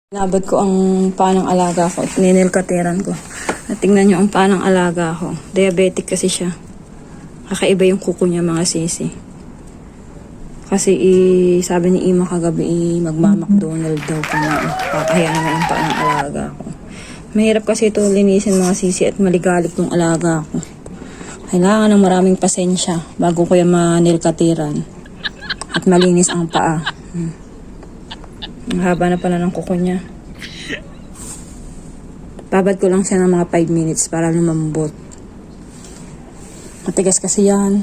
Nabot ko ang paa ng alaga ko at ninilkateran ko. At tingnan nyo ang paa ng alaga ko. Diabetic kasi siya. Kakaiba yung kuko niya mga sisi. Kasi sabi ni Ima kagabi magma-McDonald daw pa na. Kaya naman ang paa ng alaga ko. Mahirap kasi ito linisin mga sisi at maligalig tong alaga ko. Kailangan ng maraming pasensya bago ko yan manilkateran. At malinis ang paa. Ang haba na pala ng kuko niya. Babad ko lang siya ng mga 5 minutes para lumambot. Matigas kasi yan.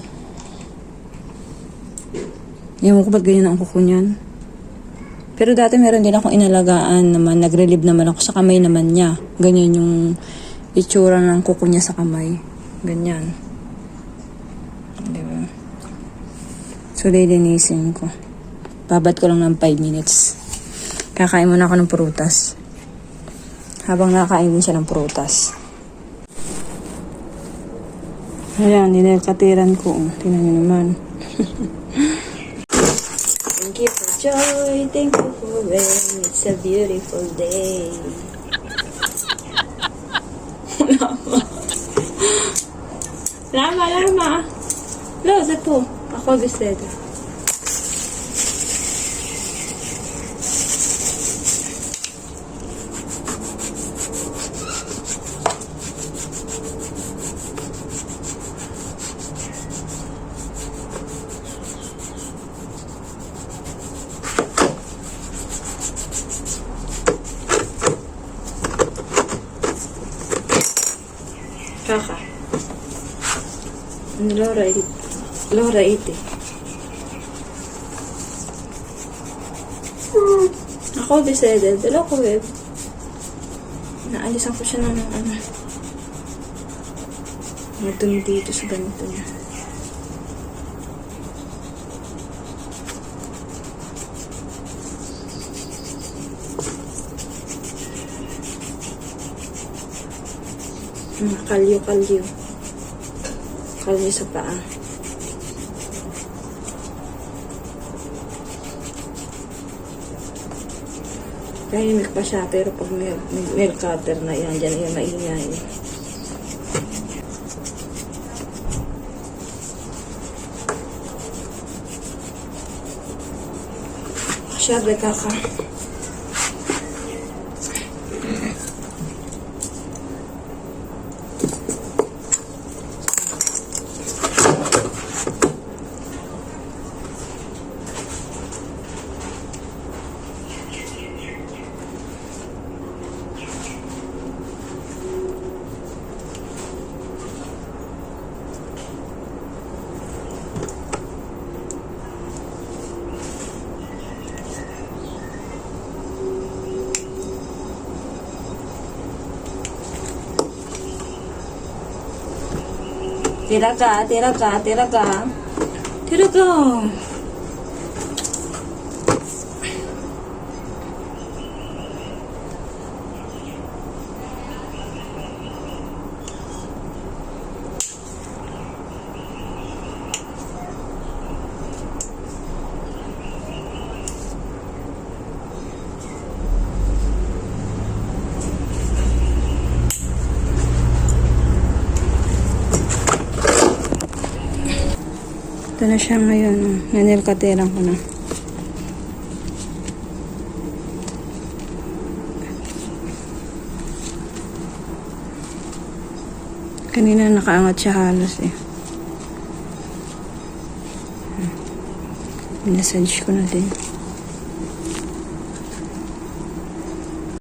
Ewan ko ba't ganyan ang kuko niyan. Pero dati meron din akong inalagaan naman. Nag-relieve naman ako sa kamay naman niya. Ganyan yung itsura ng kuko niya sa kamay. Ganyan. Diba? So, lilinisin ko. Babad ko lang ng 5 minutes. Kakain muna ako ng prutas. Habang nakakain din siya ng prutas. Ayan, ninilkatiran ko. Tingnan nyo naman. Thank you for joy. Thank you for rain. It's a beautiful day. Lama. Loza po. Ako gusto. Kaka. Laura ite. Ako decided. Dala ko web. Naalisan ko siya ng madumi dito sa ganito niya. Kalyo. Kalyo sa paa. Tahimik pa siya, pero pag may cutter na yan, dyan yung maingay. Siyempre kaka. Tira ka. Ito na siya ngayon. Nanilkateran ko na. Kanina nakaangat siya halos eh. Minasage ko na din.